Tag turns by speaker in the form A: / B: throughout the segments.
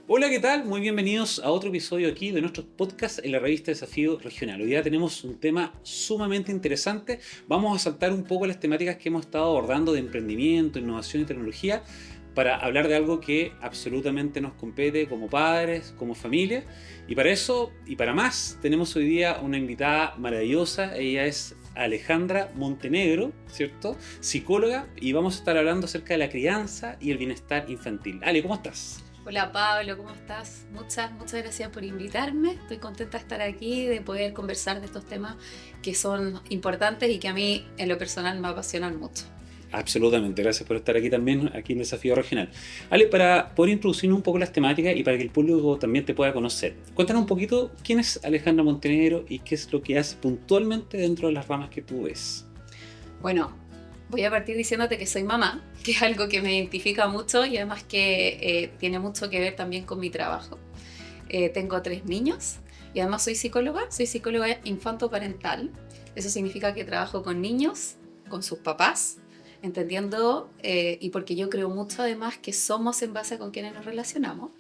A: Hola, ¿qué tal? Muy bienvenidos a otro episodio aquí de nuestro podcast en la revista Desafío Regional. Hoy día tenemos un tema sumamente interesante. Vamos a saltar un poco las temáticas que hemos estado abordando de emprendimiento, innovación y tecnología para hablar de algo que absolutamente nos compete como padres, como familia. Y para eso y para más tenemos hoy día una invitada maravillosa. Ella es Alejandra Montenegro, ¿cierto? Psicóloga, y vamos a estar hablando acerca de la crianza y el bienestar infantil. Ale, ¿cómo estás?
B: Hola Pablo, ¿cómo estás? Muchas gracias por invitarme. Estoy contenta de estar aquí, de poder conversar de estos temas que son importantes y que a mí en lo personal me apasionan mucho.
A: Absolutamente, gracias por estar aquí también, aquí en Desafío Regional. Ale, para poder introducirnos un poco las temáticas y para que el público también te pueda conocer, cuéntanos un poquito quién es Alejandra Montenegro y qué es lo que hace puntualmente dentro de las ramas que tú ves.
B: Bueno, voy a partir diciéndote que soy mamá, que es algo que me identifica mucho y además que tiene mucho que ver también con mi trabajo. Tengo 3 niños y además soy psicóloga infantoparental. Eso significa que trabajo con niños, con sus papás, entendiendo, y porque yo creo mucho además que somos en base a con quienes nos relacionamos.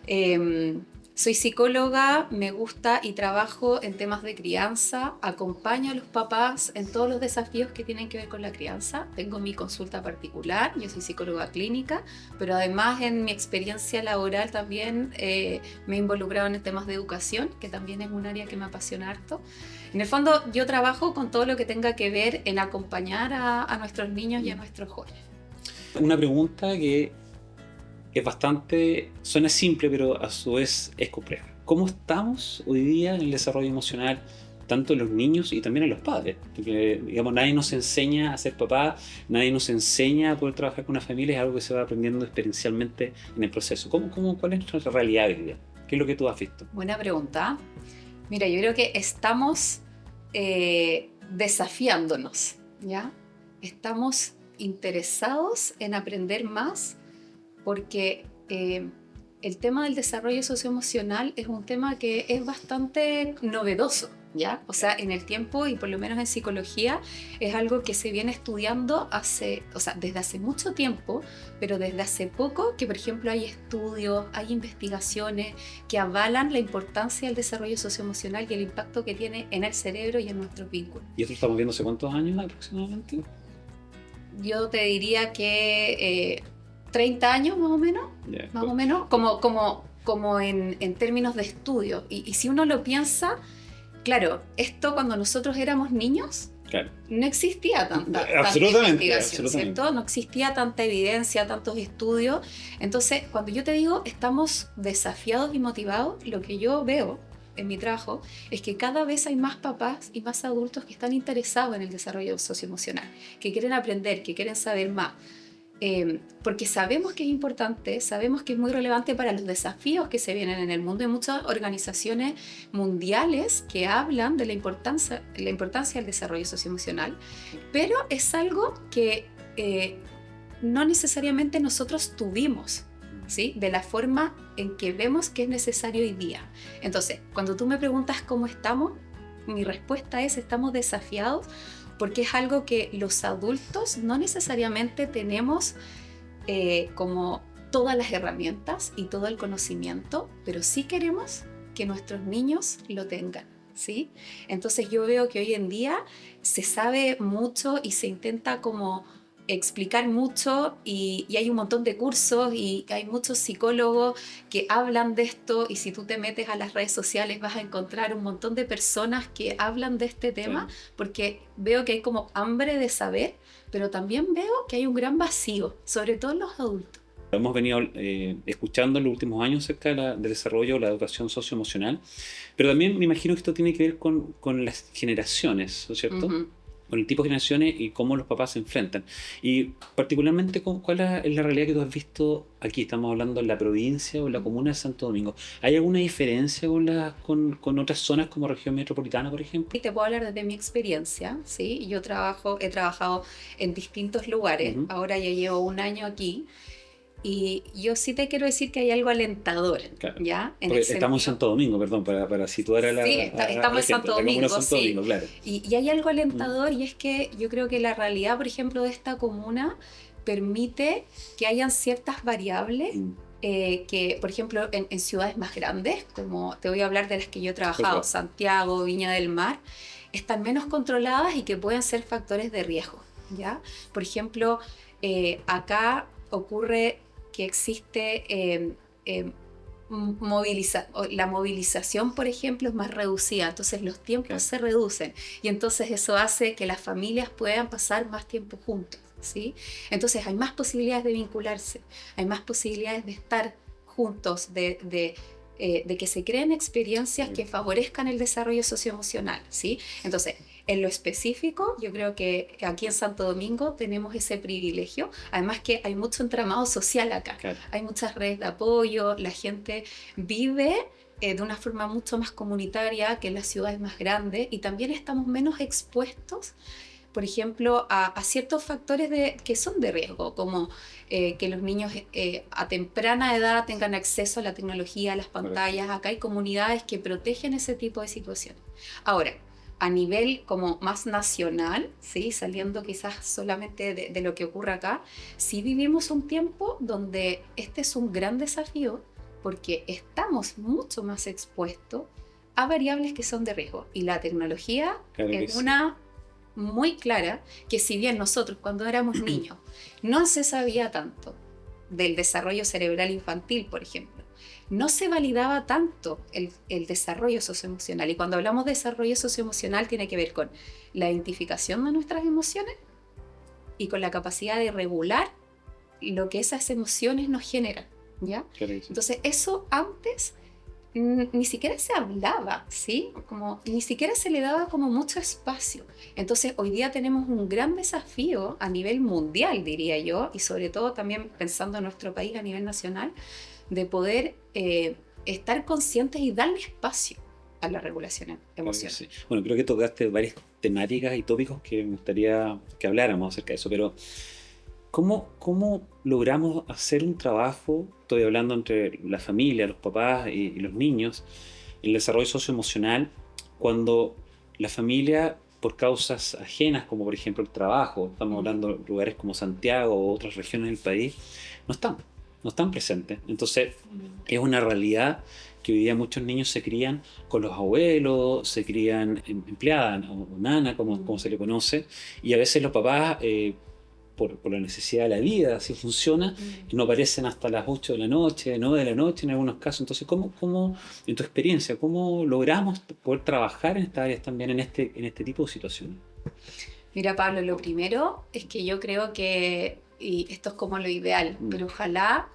B: Eh, Soy psicóloga, me gusta y trabajo en temas de crianza, acompaño a los papás en todos los desafíos que tienen que ver con la crianza. Tengo mi consulta particular, yo soy psicóloga clínica, pero además en mi experiencia laboral también me he involucrado en temas de educación, que también es un área que me apasiona harto. En el fondo yo trabajo con todo lo que tenga que ver en acompañar a nuestros niños y a nuestros jóvenes.
A: Una pregunta que es bastante, suena simple, pero a su vez es compleja. ¿Cómo estamos hoy día en el desarrollo emocional, tanto en los niños y también en los padres? Porque, digamos, nadie nos enseña a ser papá, nadie nos enseña a poder trabajar con una familia, es algo que se va aprendiendo experiencialmente en el proceso. ¿Cuál es nuestra realidad hoy día? ¿Qué es lo que tú has visto?
B: Buena pregunta. Mira, yo creo que estamos desafiándonos, ¿ya? Estamos interesados en aprender más porque el tema del desarrollo socioemocional es un tema que es bastante novedoso, ¿ya? O sea, en el tiempo y por lo menos en psicología es algo que se viene estudiando desde hace mucho tiempo, pero desde hace poco que, por ejemplo, hay estudios, hay investigaciones que avalan la importancia del desarrollo socioemocional y el impacto que tiene en el cerebro y en nuestros vínculos.
A: ¿Y esto estamos viendo hace cuántos años aproximadamente?
B: Yo te diría que 30 años más o menos,
A: Ya,
B: más o menos, como en términos de estudio. Y si uno lo piensa, claro, esto cuando nosotros éramos niños,
A: claro.
B: no existía tanta
A: Absolutamente,
B: investigación,
A: absolutamente.
B: ¿cierto? No existía tanta evidencia, tantos estudios. Entonces, cuando yo te digo estamos desafiados y motivados, lo que yo veo en mi trabajo es que cada vez hay más papás y más adultos que están interesados en el desarrollo socioemocional, que quieren aprender, que quieren saber más. Porque sabemos que es importante, sabemos que es muy relevante para los desafíos que se vienen en el mundo. Hay muchas organizaciones mundiales que hablan de la importancia del desarrollo socioemocional, pero es algo que no necesariamente nosotros tuvimos, ¿sí? De la forma en que vemos que es necesario hoy día. Entonces, cuando tú me preguntas cómo estamos, mi respuesta es: estamos desafiados porque es algo que los adultos no necesariamente tenemos como todas las herramientas y todo el conocimiento, pero sí queremos que nuestros niños lo tengan, ¿sí? Entonces yo veo que hoy en día se sabe mucho y se intenta como explicar mucho y hay un montón de cursos y hay muchos psicólogos que hablan de esto, y si tú te metes a las redes sociales vas a encontrar un montón de personas que hablan de este tema, porque veo que hay como hambre de saber, pero también veo que hay un gran vacío, sobre todo en los adultos.
A: Hemos venido escuchando en los últimos años acerca del desarrollo de la educación socioemocional, pero también me imagino que esto tiene que ver con las generaciones, ¿no es cierto?
B: Uh-huh.
A: Con el tipo de generaciones y cómo los papás se enfrentan. Y particularmente, ¿cuál es la realidad que tú has visto aquí? Estamos hablando en la provincia o en la comuna de Santo Domingo. ¿Hay alguna diferencia con otras zonas como región metropolitana, por ejemplo?
B: Y te puedo hablar desde mi experiencia, ¿sí? He trabajado en distintos lugares,
A: Uh-huh.
B: ahora ya llevo un año aquí. Y yo sí te quiero decir que hay algo alentador,
A: Claro.
B: ¿ya?
A: Porque estamos en Santo Domingo, perdón, para situar a la,
B: Sí,
A: a
B: estamos
A: la
B: en
A: gente,
B: Santo
A: la comuna de
B: Domingo,
A: Santo
B: sí.
A: Domingo, claro.
B: Y hay algo alentador, y es que yo creo que la realidad, por ejemplo, de esta comuna permite que hayan ciertas variables que, por ejemplo, en ciudades más grandes, como te voy a hablar de las que yo he trabajado, Santiago, Viña del Mar, están menos controladas y que pueden ser factores de riesgo, ¿ya? Por ejemplo, acá ocurre que existe la movilización, por ejemplo, es más reducida, entonces los tiempos se reducen y entonces eso hace que las familias puedan pasar más tiempo juntos, ¿sí? Entonces hay más posibilidades de vincularse, hay más posibilidades de estar juntos, de que se creen experiencias que favorezcan el desarrollo socioemocional, ¿sí? Entonces, en lo específico, yo creo que aquí en Santo Domingo tenemos ese privilegio, además que hay mucho entramado social acá, hay muchas redes de apoyo, la gente vive de una forma mucho más comunitaria que en las ciudades más grandes y también estamos menos expuestos, por ejemplo, a ciertos factores que son de riesgo, como que los niños a temprana edad tengan acceso a la tecnología, a las pantallas. Acá hay comunidades que protegen ese tipo de situaciones. Ahora, a nivel como más nacional, ¿sí? Saliendo quizás solamente de lo que ocurre acá, sí vivimos un tiempo donde este es un gran desafío porque estamos mucho más expuestos a variables que son de riesgo. Y la tecnología es una muy clara que si bien nosotros cuando éramos niños no se sabía tanto del desarrollo cerebral infantil, por ejemplo, no se validaba tanto el desarrollo socioemocional. Y cuando hablamos de desarrollo socioemocional tiene que ver con la identificación de nuestras emociones y con la capacidad de regular lo que esas emociones nos generan, ¿ya? Entonces eso antes ni siquiera se hablaba, ¿sí? Como, ni siquiera se le daba como mucho espacio. Entonces hoy día tenemos un gran desafío a nivel mundial, diría yo, y sobre todo también pensando en nuestro país a nivel nacional, de poder estar conscientes y darle espacio a la regulación emocional.
A: Sí. Bueno, creo que tocaste varias temáticas y tópicos que me gustaría que habláramos acerca de eso, pero ¿cómo logramos hacer un trabajo, estoy hablando entre la familia, los papás y los niños, el desarrollo socioemocional, cuando la familia, por causas ajenas, como por ejemplo el trabajo, estamos hablando de lugares como Santiago o otras regiones del país, no están presentes? Entonces, es una realidad que hoy día muchos niños se crían con los abuelos, se crían empleadas o nana, como se le conoce, y a veces los papás... por la necesidad de la vida, así funciona, no aparecen hasta las 8 de la noche, 9 de la noche en algunos casos. Entonces, ¿cómo en tu experiencia, cómo logramos poder trabajar en estas áreas también en este tipo de situaciones?
B: Mira, Pablo, lo primero es que yo creo que, y esto es como lo ideal, pero ojalá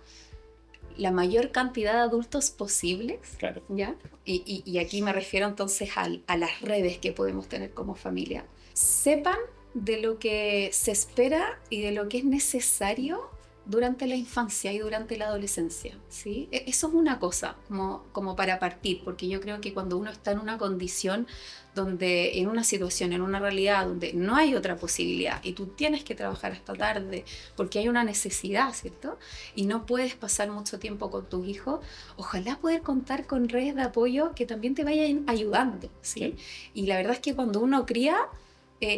B: la mayor cantidad de adultos posibles,
A: claro.
B: ¿Ya? Y aquí me refiero entonces a las redes que podemos tener como familia, sepan de lo que se espera y de lo que es necesario durante la infancia y durante la adolescencia, ¿sí? Eso es una cosa, como para partir, porque yo creo que cuando uno está en una condición donde, en una situación, en una realidad donde no hay otra posibilidad y tú tienes que trabajar hasta tarde porque hay una necesidad, ¿cierto? Y no puedes pasar mucho tiempo con tus hijos, ojalá poder contar con redes de apoyo que también te vayan ayudando, ¿sí?
A: Claro.
B: Y la verdad es que cuando uno cría,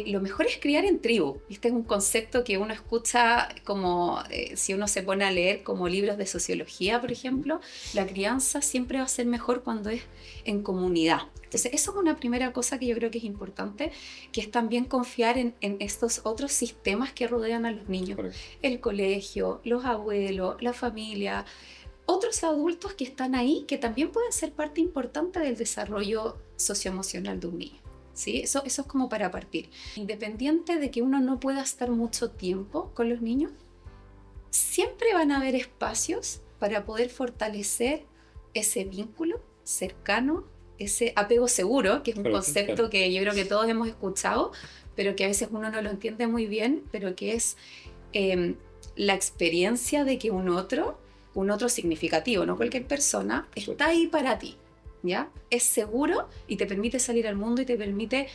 B: lo mejor es criar en tribu. Este es un concepto que uno escucha como, si uno se pone a leer como libros de sociología, por ejemplo, la crianza siempre va a ser mejor cuando es en comunidad. Entonces, eso es una primera cosa que yo creo que es importante, que es también confiar en estos otros sistemas que rodean a los niños.
A: Correcto.
B: El colegio, los abuelos, la familia, otros adultos que están ahí, que también pueden ser parte importante del desarrollo socioemocional de un niño. ¿Sí? Eso es como para partir. Independiente de que uno no pueda estar mucho tiempo con los niños, siempre van a haber espacios para poder fortalecer ese vínculo cercano, ese apego seguro, que es un concepto que yo creo que todos hemos escuchado, pero que a veces uno no lo entiende muy bien, pero que es la experiencia de que un otro significativo, no cualquier persona, está ahí para ti. ¿Ya? Es seguro y te permite salir al mundo y te permite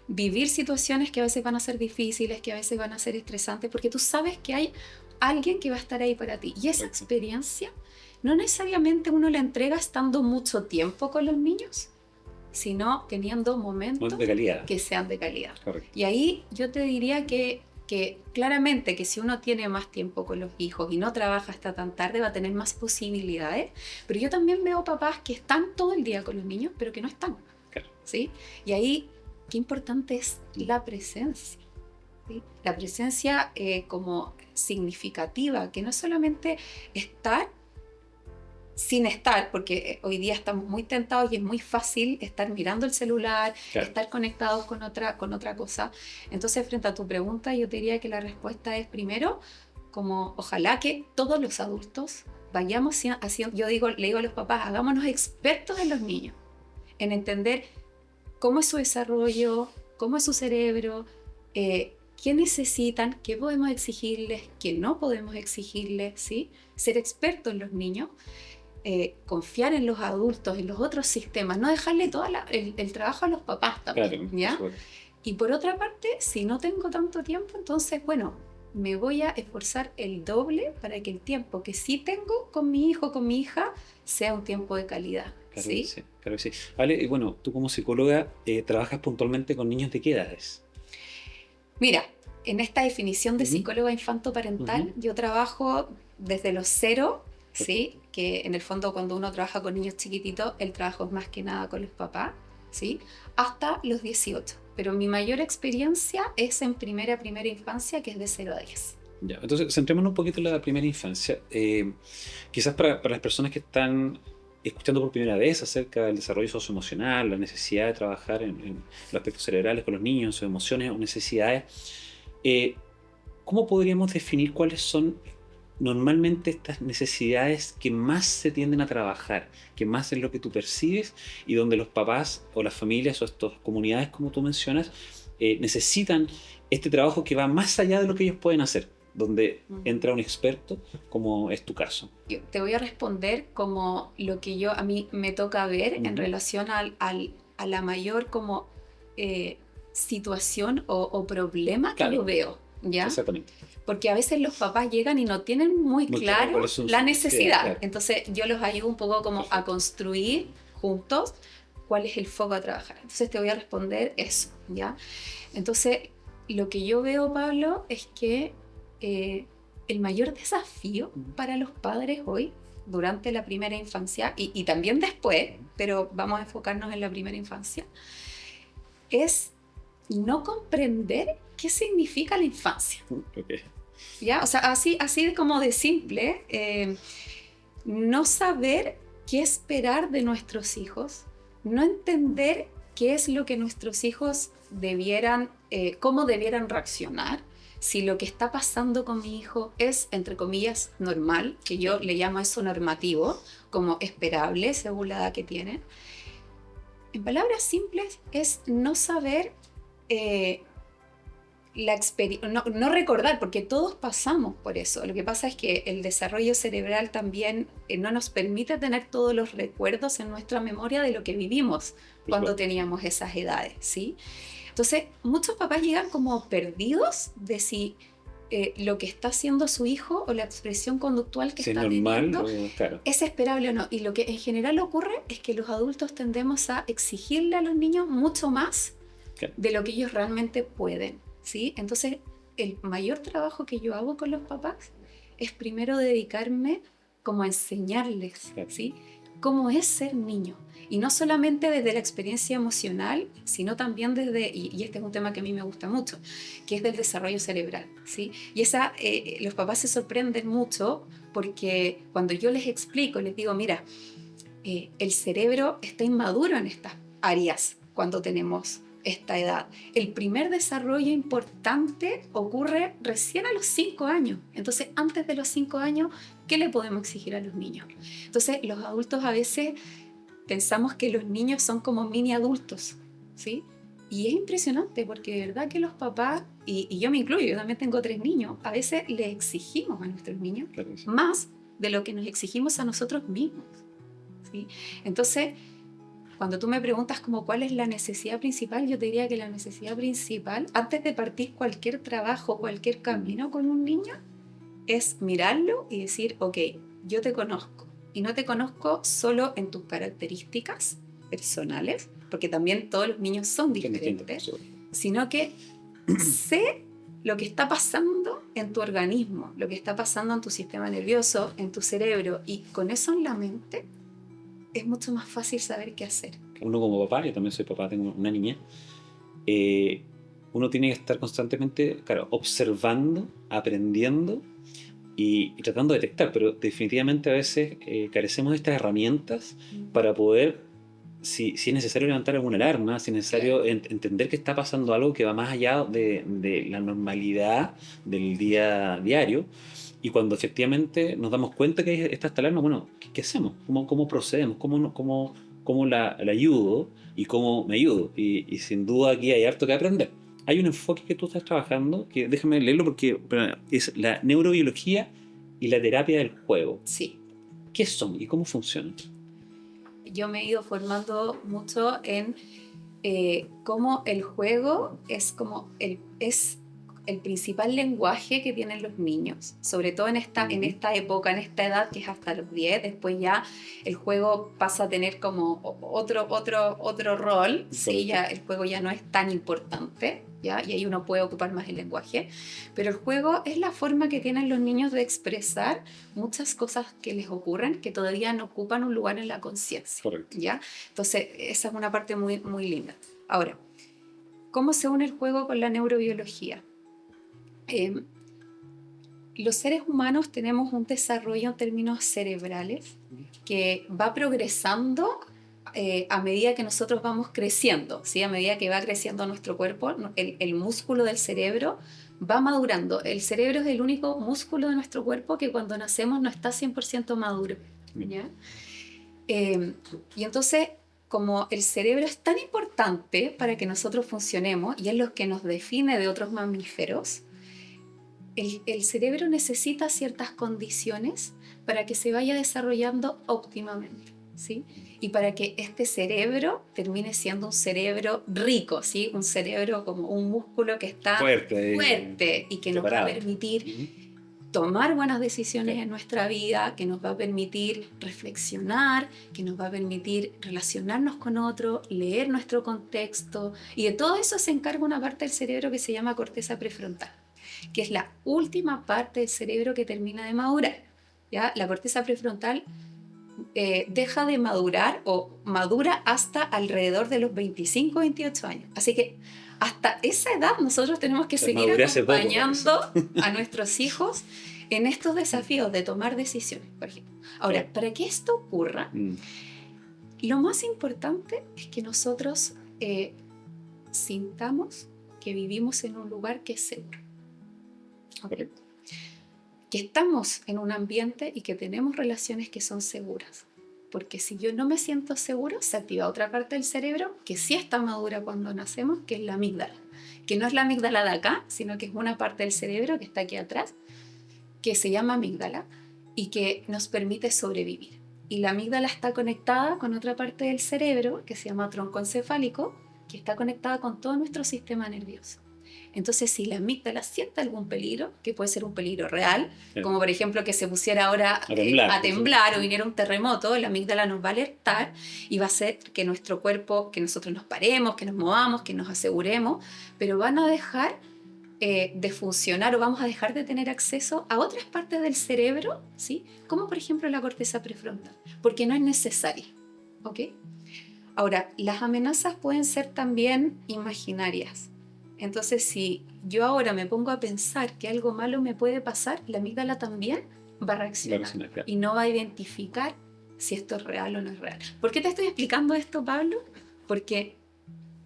B: vivir situaciones que a veces van a ser difíciles, que a veces van a ser estresantes, porque tú sabes que hay alguien que va a estar ahí para ti. Y esa experiencia no necesariamente uno la entrega estando mucho tiempo con los niños, sino teniendo momentos
A: de calidad.
B: Que sean de calidad.
A: Correcto.
B: Y ahí yo te diría que que claramente que si uno tiene más tiempo con los hijos y no trabaja hasta tan tarde va a tener más posibilidades, pero yo también veo papás que están todo el día con los niños, pero que no están,
A: Claro.
B: ¿sí? Y ahí, qué importante es la presencia, ¿sí? La presencia como significativa, que no solamente estar sin estar, porque hoy día estamos muy tentados y es muy fácil estar mirando el celular,
A: Claro.
B: estar conectados con otra cosa. Entonces, frente a tu pregunta, yo te diría que la respuesta es primero, como ojalá que todos los adultos vayamos haciendo, le digo a los papás, hagámonos expertos en los niños, en entender cómo es su desarrollo, cómo es su cerebro, qué necesitan, qué podemos exigirles, qué no podemos exigirles, ¿sí? Ser expertos en los niños. Confiar en los adultos, en los otros sistemas, no dejarle todo el trabajo a los papás también,
A: Claro,
B: ¿ya?
A: por
B: Y por otra parte, si no tengo tanto tiempo, entonces, bueno, me voy a esforzar el doble para que el tiempo que sí tengo con mi hijo, con mi hija, sea un tiempo de calidad,
A: Claro
B: ¿sí?
A: que sí, claro que sí. Vale, y bueno, tú como psicóloga trabajas puntualmente con niños de qué edades.
B: Mira, en esta definición de
A: Ujú.
B: psicóloga infantoparental, yo trabajo desde los 0, ¿sí? Que en el fondo cuando uno trabaja con niños chiquititos, el trabajo es más que nada con los papás, ¿sí? Hasta los 18. Pero mi mayor experiencia es en primera infancia, que es de 0 a 10.
A: Ya, entonces centrémonos un poquito en la primera infancia. Quizás para las personas que están escuchando por primera vez acerca del desarrollo socioemocional, la necesidad de trabajar en los aspectos cerebrales con los niños, sus emociones o necesidades, ¿cómo podríamos definir cuáles son normalmente estas necesidades que más se tienden a trabajar, que más es lo que tú percibes y donde los papás o las familias o estas comunidades, como tú mencionas, necesitan este trabajo que va más allá de lo que ellos pueden hacer, donde entra un experto, como es tu caso?
B: Yo te voy a responder como lo que a mí me toca ver en relación a la mayor como situación o problema que yo veo, ¿ya?
A: Exactamente.
B: Porque a veces los papás llegan y no tienen muy claro la necesidad.
A: Claro.
B: Entonces yo los ayudo un poco como a construir juntos cuál es el foco a trabajar. Entonces te voy a responder eso, ¿ya? Entonces lo que yo veo, Pablo, es que el mayor desafío para los padres hoy, durante la primera infancia y también después, pero vamos a enfocarnos en la primera infancia, es no comprender qué significa la infancia.
A: Okay.
B: ¿Ya? O sea, así como de simple, no saber qué esperar de nuestros hijos, no entender qué es lo que nuestros hijos debieran, cómo debieran reaccionar, si lo que está pasando con mi hijo es, entre comillas, normal, que yo le llamo eso normativo, como esperable según la edad que tienen. En palabras simples, es no saber no recordar, porque todos pasamos por eso. Lo que pasa es que el desarrollo cerebral también no nos permite tener todos los recuerdos en nuestra memoria de lo que vivimos cuando teníamos esas edades, ¿sí? Entonces, muchos papás llegan como perdidos de si lo que está haciendo su hijo o la expresión conductual que está teniendo
A: claro,
B: es esperable o no. Y lo que en general ocurre es que los adultos tendemos a exigirle a los niños mucho más de lo que ellos realmente pueden, ¿sí? Entonces, el mayor trabajo que yo hago con los papás es primero dedicarme como a enseñarles, ¿sí? Cómo es ser niño. Y no solamente desde la experiencia emocional, sino también desde, y este es un tema que a mí me gusta mucho, que es del desarrollo cerebral, ¿sí? Y los papás se sorprenden mucho porque cuando yo les explico, les digo, mira, el cerebro está inmaduro en estas áreas cuando tenemos esta edad. El primer desarrollo importante ocurre recién a los 5 años. Entonces, antes de los 5 años, ¿qué le podemos exigir a los niños? Entonces, los adultos a veces pensamos que los niños son como mini adultos, ¿sí? Y es impresionante porque de verdad que los papás, y yo me incluyo, yo también tengo 3 niños, a veces les exigimos a nuestros niños más de lo que nos exigimos a nosotros mismos, ¿sí? Entonces, cuando tú me preguntas como cuál es la necesidad principal, yo te diría que la necesidad principal, antes de partir cualquier trabajo, cualquier camino con un niño, es mirarlo y decir, ok, yo te conozco. Y no te conozco solo en tus características personales, porque también todos los niños son diferentes, sino que sé lo que está pasando en tu organismo, lo que está pasando en tu sistema nervioso, en tu cerebro, y con eso en la mente, es mucho más fácil saber qué hacer.
A: Uno como papá, yo también soy papá, tengo una niña, eh, uno tiene que estar constantemente, claro, observando, aprendiendo y tratando de detectar, pero definitivamente a veces carecemos de estas herramientas para poder, si es necesario levantar alguna alarma, si es necesario entender que está pasando algo que va más allá de la normalidad del día diario, y cuando efectivamente nos damos cuenta que está esta alarma, bueno, ¿qué hacemos? ¿Cómo procedemos? ¿Cómo la ayudo? ¿Y cómo me ayudo? Y sin duda aquí hay harto que aprender. Hay un enfoque que tú estás trabajando, que déjame leerlo porque es la neurobiología y la terapia del juego.
B: Sí.
A: ¿Qué son y cómo funcionan?
B: Yo me he ido formando mucho en cómo el juego es como es el principal lenguaje que tienen los niños, sobre todo en esta época, en esta edad que es hasta los 10. Después ya el juego pasa a tener como otro rol, ¿sí? Ya el juego ya no es tan importante, ¿ya? Y ahí uno puede ocupar más el lenguaje, pero el juego es la forma que tienen los niños de expresar muchas cosas que les ocurren que todavía no ocupan un lugar en la conciencia.
A: Correcto.
B: ¿Ya? Entonces esa es una parte muy, muy linda. Ahora, ¿cómo se une el juego con la neurobiología? Los seres humanos tenemos un desarrollo en términos cerebrales que va progresando a medida que nosotros vamos creciendo, ¿sí? A medida que va creciendo nuestro cuerpo, el músculo del cerebro va madurando. El cerebro es el único músculo de nuestro cuerpo que cuando nacemos no está 100% maduro, ¿ya? Y entonces, como el cerebro es tan importante para que nosotros funcionemos y es lo que nos define de otros mamíferos, el cerebro necesita ciertas condiciones para que se vaya desarrollando óptimamente, ¿sí? Y para que este cerebro termine siendo un cerebro rico, ¿sí? Un cerebro como un músculo que está fuerte y que nos va a permitir tomar buenas decisiones en nuestra vida, que nos va a permitir reflexionar, que nos va a permitir relacionarnos con otro, leer nuestro contexto, y de todo eso se encarga una parte del cerebro que se llama corteza prefrontal, que es la última parte del cerebro que termina de madurar, ¿ya? La corteza prefrontal deja de madurar o madura hasta alrededor de los 25, 28 años. Así que hasta esa edad nosotros tenemos que seguir acompañando a nuestros hijos en estos desafíos de tomar decisiones, por ejemplo. Ahora, para que esto ocurra, lo más importante es que nosotros sintamos que vivimos en un lugar que es seguro. ¿Okay? Que estamos en un ambiente y que tenemos relaciones que son seguras. Porque si yo no me siento seguro, se activa otra parte del cerebro que sí está madura cuando nacemos, que es la amígdala. Que no es la amígdala de acá, sino que es una parte del cerebro que está aquí atrás, que se llama amígdala y que nos permite sobrevivir. Y la amígdala está conectada con otra parte del cerebro que se llama tronco encefálico, que está conectada con todo nuestro sistema nervioso. Entonces, si la amígdala siente algún peligro, que puede ser un peligro real, como por ejemplo que se pusiera ahora a temblar o viniera un terremoto, la amígdala nos va a alertar y va a hacer que nuestro cuerpo, que nosotros nos paremos, que nos movamos, que nos aseguremos, pero van a dejar de funcionar o vamos a dejar de tener acceso a otras partes del cerebro, ¿sí? Como por ejemplo la corteza prefrontal, porque no es necesaria, ¿ok? Ahora, las amenazas pueden ser también imaginarias. Entonces, si yo ahora me pongo a pensar que algo malo me puede pasar, la amígdala también va a reaccionar y no va a identificar si esto es real o no es real. ¿Por qué te estoy explicando esto, Pablo? Porque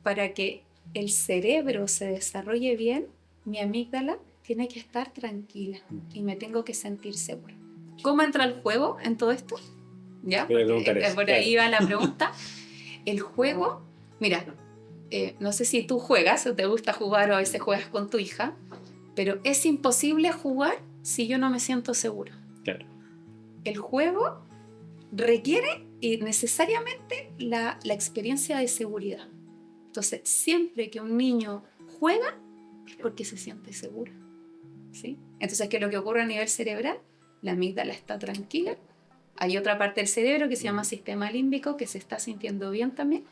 B: para que el cerebro se desarrolle bien, mi amígdala tiene que estar tranquila y me tengo que sentir segura. ¿Cómo entra el juego en todo esto? ¿Ya? Por ahí va la pregunta. El juego, mira, no sé si tú juegas o te gusta jugar o a veces juegas con tu hija, pero es imposible jugar si yo no me siento segura.
A: Claro.
B: El juego requiere necesariamente la experiencia de seguridad. Entonces, siempre que un niño juega es porque se siente seguro, ¿sí? Entonces, ¿qué es lo que ocurre a nivel cerebral? La amígdala está tranquila. Hay otra parte del cerebro que se llama sistema límbico que se está sintiendo bien también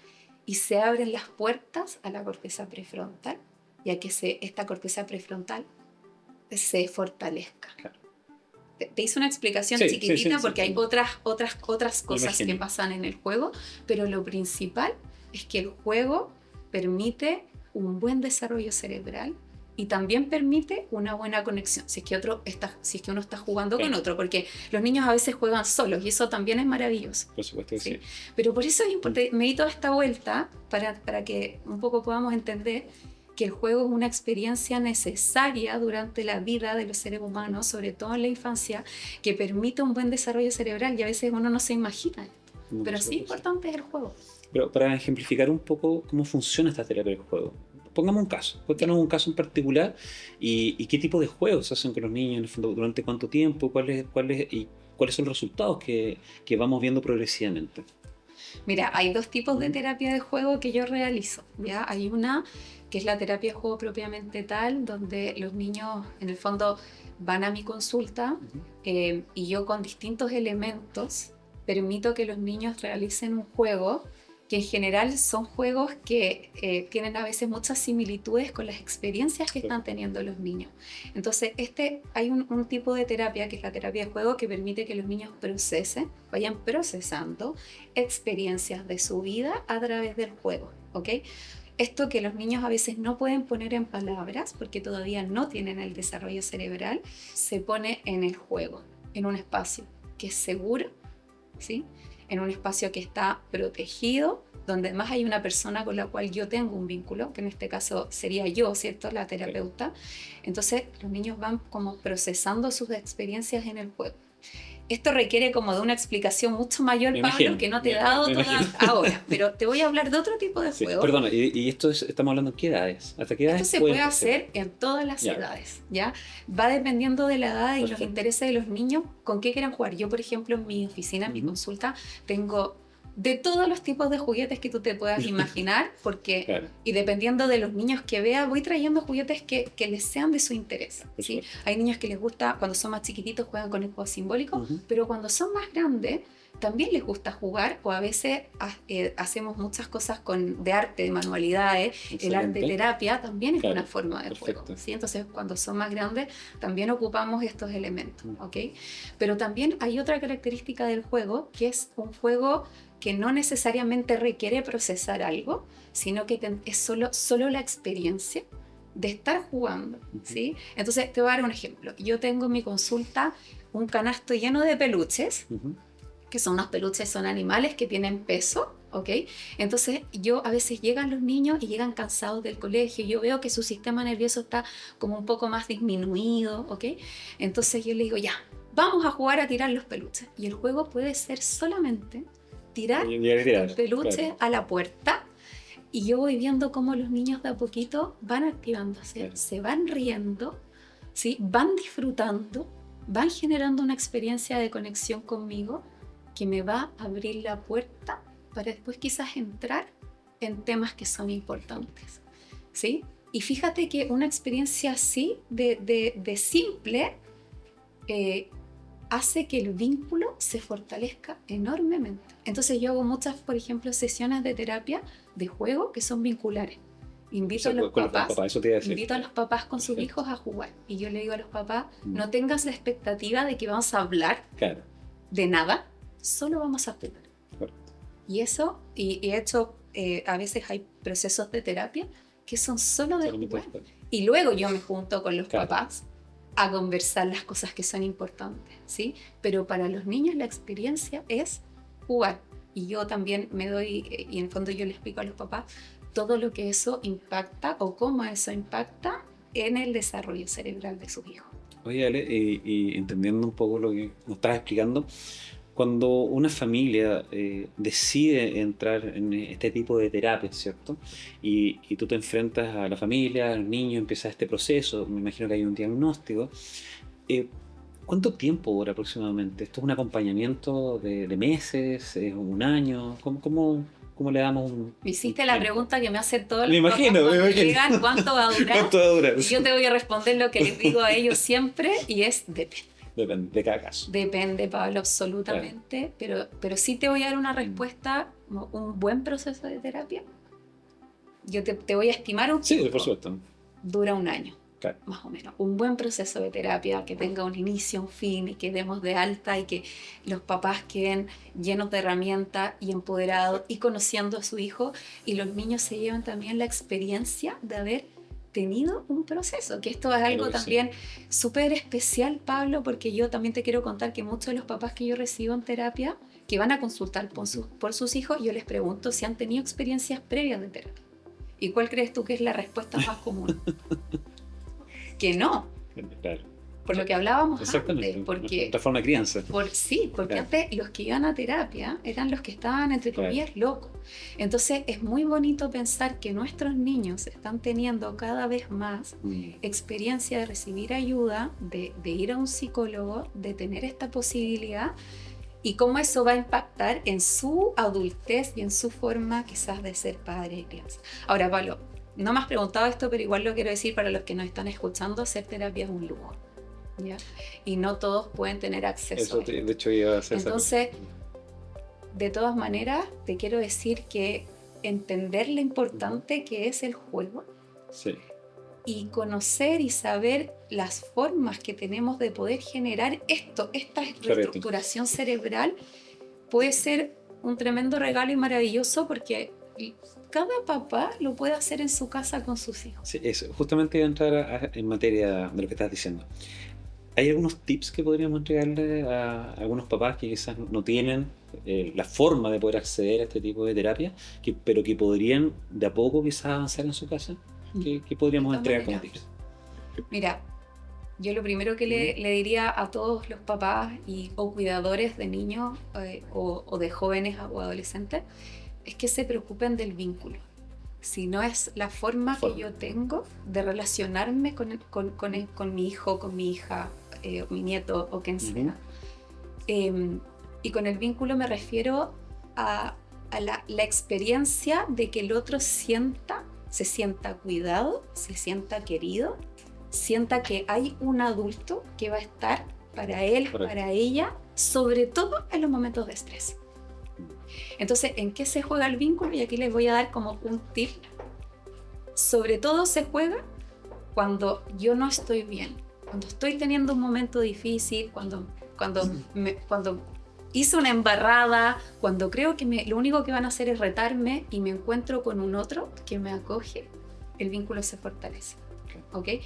B: y se abren las puertas a la corteza prefrontal y a que esta corteza prefrontal se fortalezca.
A: Claro.
B: Te hice una explicación
A: Sí,
B: chiquitita
A: sí,
B: porque hay otras
A: Me
B: cosas que
A: imagino.
B: pasan en el juego, pero lo principal es que el juego permite un buen desarrollo cerebral y también permite una buena conexión, si es que uno está jugando
A: Claro.
B: con otro, porque los niños a veces juegan solos y eso también es maravilloso.
A: Por supuesto que
B: ¿Sí?
A: sí.
B: Pero por eso es importante, me di toda esta vuelta para que un poco podamos entender que el juego es una experiencia necesaria durante la vida de los seres humanos, sobre todo en la infancia, que permite un buen desarrollo cerebral y a veces uno no se imagina esto.
A: No,
B: Pero
A: por
B: sí
A: supuesto.
B: importante es el juego.
A: Pero para ejemplificar un poco cómo funciona esta terapia del juego, pongamos un caso, cuéntanos un caso en particular y qué tipo de juegos se hacen con los niños, en el fondo, durante cuánto tiempo, cuáles son los resultados que vamos viendo progresivamente.
B: Mira, hay dos tipos de terapia de juego que yo realizo, ¿ya? Hay una que es la terapia de juego propiamente tal, donde los niños en el fondo van a mi consulta y yo con distintos elementos permito que los niños realicen un juego que en general son juegos que tienen a veces muchas similitudes con las experiencias que están teniendo los niños. Entonces, hay un tipo de terapia, que es la terapia de juego, que permite que los niños vayan procesando experiencias de su vida a través del juego, ¿ok? Esto que los niños a veces no pueden poner en palabras, porque todavía no tienen el desarrollo cerebral, se pone en el juego, en un espacio que es seguro, ¿sí? En un espacio que está protegido, donde además hay una persona con la cual yo tengo un vínculo, que en este caso sería yo, ¿cierto? La terapeuta. Entonces los niños van como procesando sus experiencias en el juego. Esto requiere como de una explicación mucho mayor, Pablo, que no te he dado ahora, pero te voy a hablar de otro tipo de juego.
A: Perdona, y esto estamos hablando de qué edades, ¿hasta qué edades?
B: Esto se puede hacer en todas las edades, ¿ya? Va dependiendo de la edad y los intereses de los niños, con qué quieran jugar. Yo, por ejemplo, en mi oficina, en mi consulta, tengo de todos los tipos de juguetes que tú te puedas imaginar, porque y dependiendo de los niños que vea, voy trayendo juguetes que les sean de su interés, ¿sí? Hay niños que les gusta, cuando son más chiquititos, juegan con el juego simbólico, pero cuando son más grandes, también les gusta jugar, o a veces hacemos muchas cosas de arte, de manualidades. El arte terapia también es una forma de juego, ¿sí? Entonces, cuando son más grandes, también ocupamos estos elementos, ¿ok? Pero también hay otra característica del juego, que es un juego que no necesariamente requiere procesar algo, sino que es solo la experiencia de estar jugando, ¿sí? Entonces, te voy a dar un ejemplo. Yo tengo en mi consulta un canasto lleno de peluches, que son unos peluches, son animales que tienen peso, ¿ok? Entonces, a veces llegan los niños y llegan cansados del colegio, yo veo que su sistema nervioso está como un poco más disminuido, ¿ok? Entonces yo le digo, ya, vamos a jugar a tirar los peluches. Y el juego puede ser solamente tirar el peluche a la puerta, y yo voy viendo cómo los niños de a poquito van activándose, se van riendo, ¿sí? Van disfrutando, van generando una experiencia de conexión conmigo que me va a abrir la puerta para después quizás entrar en temas que son importantes, ¿sí? Y fíjate que una experiencia así de simple hace que el vínculo se fortalezca enormemente. Entonces yo hago muchas, por ejemplo, sesiones de terapia de juego que son vinculares. Invito a los papás con sus hijos a jugar. Y yo le digo a los papás, no tengas la expectativa de que vamos a hablar de nada, solo vamos a jugar. Y eso, y de hecho, a veces hay procesos de terapia que son solo de jugar. Y luego yo me junto con los papás a conversar las cosas que son importantes, ¿sí? Pero para los niños la experiencia es jugar. Y yo también me doy, y en el fondo yo le explico a los papás todo lo que eso impacta o cómo eso impacta en el desarrollo cerebral de sus hijos.
A: Oye, Ale, y entendiendo un poco lo que nos estás explicando, cuando una familia decide entrar en este tipo de terapia, ¿cierto? Y tú te enfrentas a la familia, a los niños, empieza este proceso, me imagino que hay un diagnóstico. ¿Cuánto tiempo dura aproximadamente? ¿Esto es un acompañamiento de meses, un año? ¿Cómo le damos un...?
B: Me hiciste la pregunta que me hacen todos
A: los
B: papás cuando llegan, ¿cuánto va a durar?
A: ¿Cuánto va a durar?
B: Y yo te voy a responder lo que les digo a ellos siempre, y es depende.
A: Depende de cada caso.
B: Depende, Pablo, absolutamente. Pero sí te voy a dar una respuesta, un buen proceso de terapia. Yo te voy a estimar un tiempo.
A: Sí, por supuesto.
B: dura 1 año.
A: Claro.
B: Más o menos, un buen proceso de terapia que tenga un inicio, un fin y que demos de alta y que los papás queden llenos de herramientas y empoderados y conociendo a su hijo, y los niños se llevan también la experiencia de haber tenido un proceso, que esto es algo también súper especial, Pablo, porque yo también te quiero contar que muchos de los papás que yo recibo en terapia, que van a consultar por sus hijos, yo les pregunto si han tenido experiencias previas de terapia. ¿Y cuál crees tú que es la respuesta más común? Que no.
A: Claro.
B: Por lo que hablábamos
A: Exactamente,
B: antes. Porque,
A: otra forma de crianza.
B: Sí, porque
A: Claro.
B: antes los que iban a terapia eran los que estaban, entre comillas, locos. Entonces es muy bonito pensar que nuestros niños están teniendo cada vez más experiencia de recibir ayuda, de ir a un psicólogo, de tener esta posibilidad, y cómo eso va a impactar en su adultez y en su forma quizás de ser padre y crianza. Ahora, Pablo, no me has preguntado esto, pero igual lo quiero decir para los que nos están escuchando: hacer terapia es un lujo, ¿ya? Y no todos pueden tener acceso.
A: Eso, de hecho, iba a hacer.
B: Entonces, de todas maneras, te quiero decir que entender lo importante que es el juego,
A: sí,
B: y conocer y saber las formas que tenemos de poder generar esta reestructuración cerebral, puede ser un tremendo regalo y maravilloso, porque cada papá lo puede hacer en su casa con sus hijos.
A: Sí, eso. Justamente iba a entrar en materia de lo que estás diciendo. ¿Hay algunos tips que podríamos entregarle a algunos papás que quizás no tienen la forma de poder acceder a este tipo de terapia, pero que podrían de a poco quizás avanzar en su casa? ¿Qué podríamos entregar como tips?
B: Mira, yo lo primero que le diría a todos los papás o cuidadores de niños o de jóvenes o adolescentes es que se preocupen del vínculo. Si no es la forma que yo tengo de relacionarme con mi hijo, con mi hija, mi nieto o quien sea. Y con el vínculo me refiero a la experiencia de que el otro se sienta cuidado, se sienta querido, sienta que hay un adulto que va a estar para él, para ella, sobre todo en los momentos de estrés. Entonces, ¿en qué se juega el vínculo? Y aquí les voy a dar como un tip. Sobre todo se juega cuando yo no estoy bien, cuando estoy teniendo un momento difícil, cuando hice una embarrada, cuando creo que lo único que van a hacer es retarme y me encuentro con un otro que me acoge, el vínculo se fortalece. ¿Okay?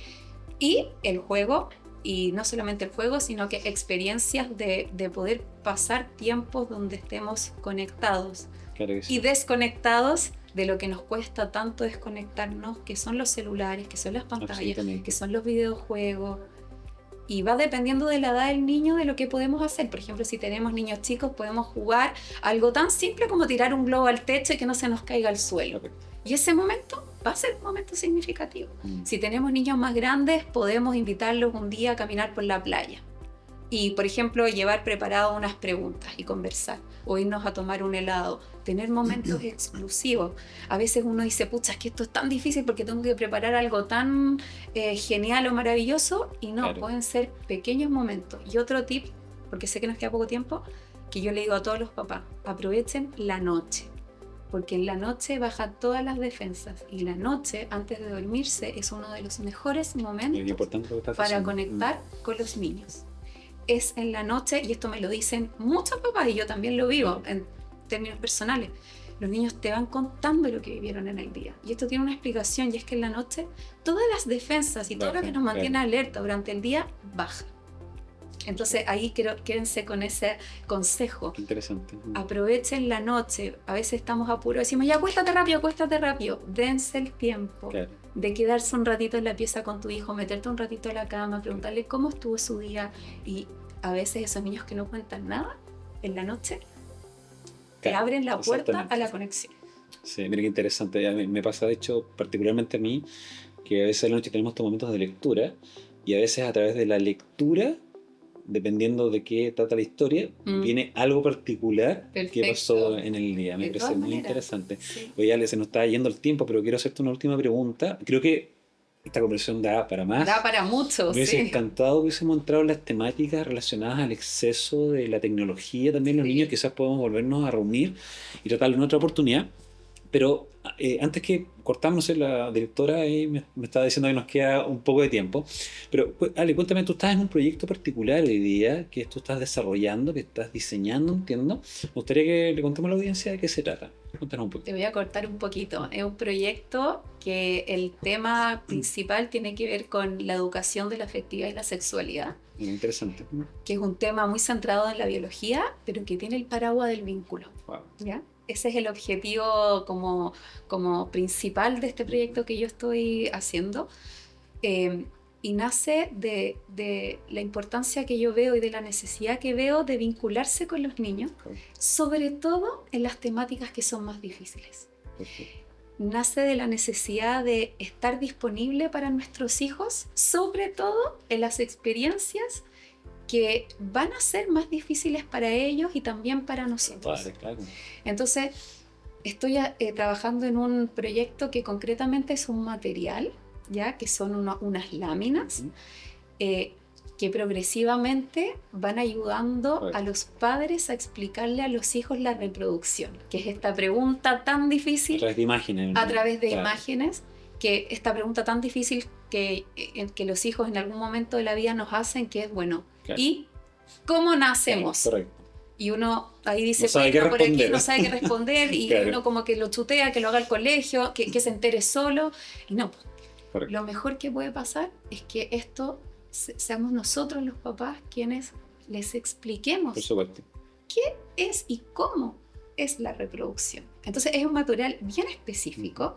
B: Y el juego, y no solamente el juego, sino que experiencias de poder pasar tiempos donde estemos conectados, claro que sí, y desconectados de lo que nos cuesta tanto desconectarnos, que son los celulares, que son las pantallas, que son los videojuegos. Y va dependiendo de la edad del niño de lo que podemos hacer. Por ejemplo, si tenemos niños chicos, podemos jugar algo tan simple como tirar un globo al techo y que no se nos caiga al suelo. Y ese momento va a ser un momento significativo. Si tenemos niños más grandes, podemos invitarlos un día a caminar por la playa. Y, por ejemplo, llevar preparado unas preguntas y conversar. O irnos a tomar un helado. Tener momentos exclusivos. A veces uno dice, pucha, es que esto es tan difícil porque tengo que preparar algo tan genial o maravilloso. Y no, claro, pueden ser pequeños momentos. Y otro tip, porque sé que nos queda poco tiempo, que yo le digo a todos los papás: aprovechen la noche. Porque en la noche bajan todas las defensas. Y la noche, antes de dormirse, es uno de los mejores momentos para conectar con los niños. Es en la noche, y esto me lo dicen muchos papás, y yo también lo vivo en términos personales. Los niños te van contando lo que vivieron en el día. Y esto tiene una explicación, y es que en la noche todas las defensas y todo lo que nos mantiene alerta durante el día baja. Entonces ahí quédense con ese consejo.
A: Interesante.
B: Aprovechen la noche. A veces estamos apuros, decimos, ya acuéstate rápido. Dense el tiempo, claro, de quedarse un ratito en la pieza con tu hijo, meterte un ratito a la cama, preguntarle cómo estuvo su día. Y a veces esos niños que no cuentan nada, en la noche, te abren la puerta a la conexión.
A: Sí, mira qué interesante. Me pasa, de hecho, particularmente a mí, que a veces a la noche tenemos estos momentos de lectura, y a veces a través de la lectura, dependiendo de qué trata la historia, viene algo particular. Perfecto. Que pasó en el día. Me parece muy interesante. Sí. Oye, Ale, se nos está yendo el tiempo, pero quiero hacerte una última pregunta. Creo que esta conversación da para más.
B: Da para mucho,
A: me hubiese encantado que hubiésemos entrado en las temáticas relacionadas al exceso de la tecnología. También los niños, quizás podemos volvernos a reunir y tratarlo en otra oportunidad. Pero Antes que cortamos, no sé, la directora ahí me estaba diciendo que nos queda un poco de tiempo, pero pues, Ale, cuéntame, tú estás en un proyecto particular hoy día que tú estás desarrollando, que estás diseñando, entiendo. Me gustaría que le contemos a la audiencia de qué se trata. Cuéntanos un
B: Te
A: poquito.
B: voy a cortar un poquito. Es un proyecto que el tema principal tiene que ver con la educación de la afectividad y la sexualidad,
A: Interesante.
B: que es un tema muy centrado en la biología, pero que tiene el paraguas del vínculo.
A: Wow.
B: ¿Ya? Ese es el objetivo como principal de este proyecto que yo estoy haciendo. Eh, y nace de la importancia que yo veo y de la necesidad que veo de vincularse con los niños, sobre todo en las temáticas que son más difíciles.
A: Perfecto.
B: Nace de la necesidad de estar disponible para nuestros hijos, sobre todo en las experiencias que van a ser más difíciles para ellos y también para nosotros.
A: Vale, claro.
B: Entonces, estoy trabajando en un proyecto que concretamente es un material, ¿ya? Que son unas láminas que progresivamente van ayudando a los padres a explicarle a los hijos la reproducción, que es esta pregunta tan difícil.
A: A través de imágenes.
B: A través de
A: claro.
B: imágenes, que esta pregunta tan difícil que los hijos en algún momento de la vida nos hacen, que es, bueno,
A: Claro.
B: ¿y cómo nacemos?
A: Correcto.
B: Y uno ahí dice,
A: No sabe
B: bueno,
A: qué
B: por aquí
A: responder.
B: no sabe qué responder, y
A: Claro.
B: uno como que lo chutea, que lo haga al colegio, que se entere solo. Y no,
A: Correcto.
B: lo mejor que puede pasar es que esto seamos nosotros los papás quienes les expliquemos
A: Por supuesto.
B: qué es y cómo es la reproducción. Entonces es un material bien específico,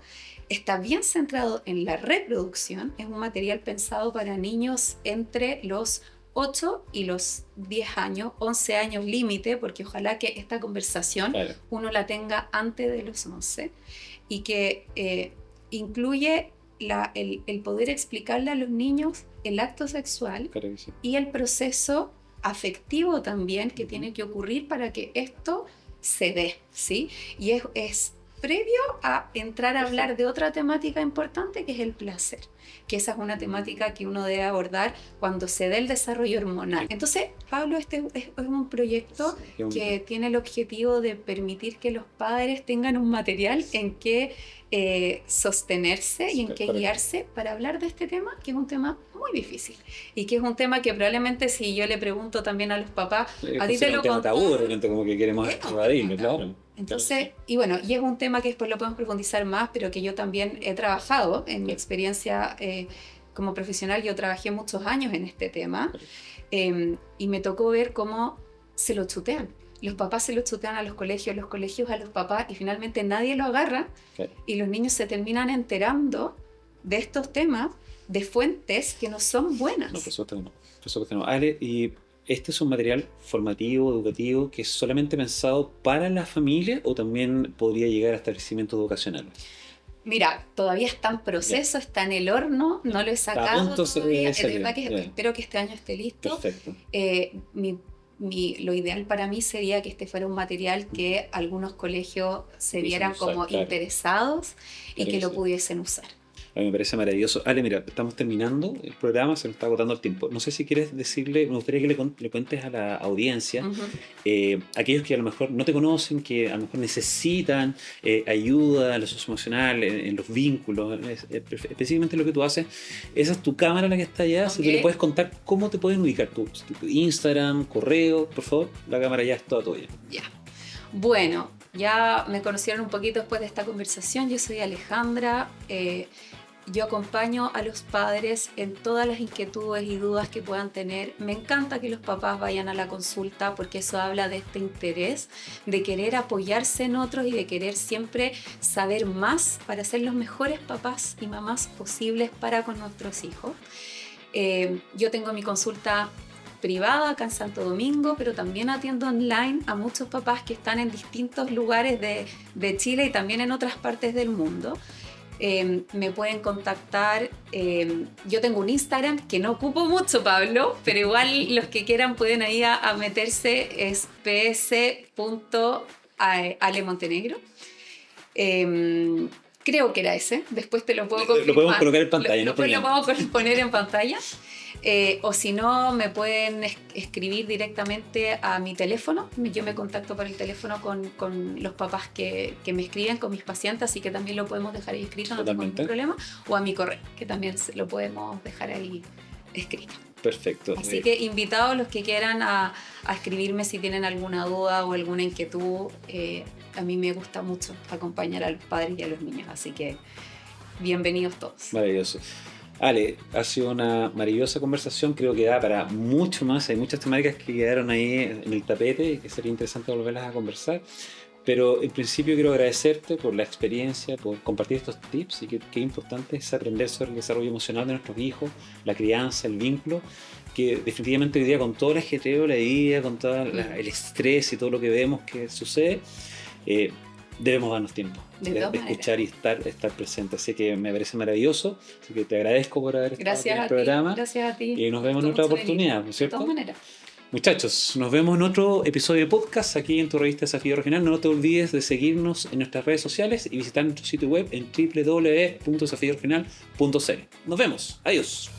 B: está bien centrado en la reproducción, es un material pensado para niños entre los 8 y los 10 años, 11 años límite, porque ojalá que esta conversación
A: Claro.
B: uno la tenga antes de los 11 y que incluye el poder explicarle a los niños el acto sexual
A: Claro que sí.
B: y el proceso afectivo también que tiene que ocurrir para que esto se dé, ¿sí? Y es previo a entrar a hablar de otra temática importante que es el placer, que esa es una temática que uno debe abordar cuando se dé el desarrollo hormonal. Entonces, Pablo, este es un proyecto que tiene el objetivo de permitir que los padres tengan un material en que sostenerse y en que guiarse para hablar de este tema, que es un tema muy difícil y que es un tema que probablemente si yo le pregunto también a los papás, a ti te lo
A: contaron tabú, de repente como que queremos evadirlo, claro.
B: Entonces, y bueno, y es un tema que después lo podemos profundizar más, pero que yo también he trabajado en mi experiencia como profesional. Yo trabajé muchos años en este tema y me tocó ver cómo se lo chutean. Los papás se lo chutean a los colegios a los papás, y finalmente nadie lo agarra, y los niños se terminan enterando de estos temas de fuentes que no son buenas.
A: No, por supuesto que no. Por supuesto que no. Ale, y ¿este es un material formativo, educativo, que es solamente pensado para la familia o también podría llegar a establecimientos educacionales?
B: Mira, todavía está en proceso, está en el horno, no lo he sacado todavía. De verdad que espero que este año esté listo.
A: Perfecto.
B: Lo ideal para mí sería que este fuera un material que algunos colegios se vieran como interesados y que lo pudiesen usar.
A: A mí me parece maravilloso. Ale, mira, estamos terminando el programa, se nos está agotando el tiempo. No sé si quieres decirle, me gustaría que le cuentes a la audiencia, aquellos que a lo mejor no te conocen, que a lo mejor necesitan ayuda en lo socioemocional, en los vínculos, específicamente lo que tú haces. Esa es tu cámara la que está allá, si tú le puedes contar cómo te pueden ubicar, tu Instagram, correo, por favor, la cámara ya es toda tuya.
B: Ya. Bueno, ya me conocieron un poquito después de esta conversación. Yo soy Alejandra. Yo acompaño a los padres en todas las inquietudes y dudas que puedan tener. Me encanta que los papás vayan a la consulta porque eso habla de este interés, de querer apoyarse en otros y de querer siempre saber más para ser los mejores papás y mamás posibles para con nuestros hijos. Yo tengo mi consulta privada acá en Santo Domingo, pero también atiendo online a muchos papás que están en distintos lugares de Chile y también en otras partes del mundo. Me pueden contactar, yo tengo un Instagram que no ocupo mucho, Pablo, pero igual los que quieran pueden ahí a meterse, es ps.alemontenegro. Creo que era ese, después te lo puedo confirmar.
A: Lo podemos colocar en pantalla,
B: Después lo podemos poner en pantalla. O si no, me pueden escribir directamente a mi teléfono. Yo me contacto por el teléfono con los papás que me escriben, con mis pacientes, así que también lo podemos dejar ahí escrito, no tengo ningún problema. O a mi correo, que también lo podemos dejar ahí escrito.
A: Perfecto.
B: Así que invitados los que quieran a escribirme si tienen alguna duda o alguna inquietud. A mí me gusta mucho acompañar a los padres y a los niños, así que bienvenidos todos.
A: Maravilloso. Ale, ha sido una maravillosa conversación, creo que da para mucho más, hay muchas temáticas que quedaron ahí en el tapete y que sería interesante volverlas a conversar, pero en principio quiero agradecerte por la experiencia, por compartir estos tips y que importante es aprender sobre el desarrollo emocional de nuestros hijos, la crianza, el vínculo, que definitivamente hoy día con todo el ajetreo, la vida, con todo el estrés y todo lo que vemos que sucede, debemos darnos tiempo de escuchar y estar presente. Así que me parece maravilloso. Así que te agradezco por haber estado en el programa.
B: Gracias a ti.
A: Y nos vemos en otra oportunidad, ¿no es cierto?
B: De todas maneras.
A: Muchachos, nos vemos en otro episodio de podcast aquí en tu revista Desafío Regional. No te olvides de seguirnos en nuestras redes sociales y visitar nuestro sitio web en www.desafioregional.cl. Nos vemos. Adiós.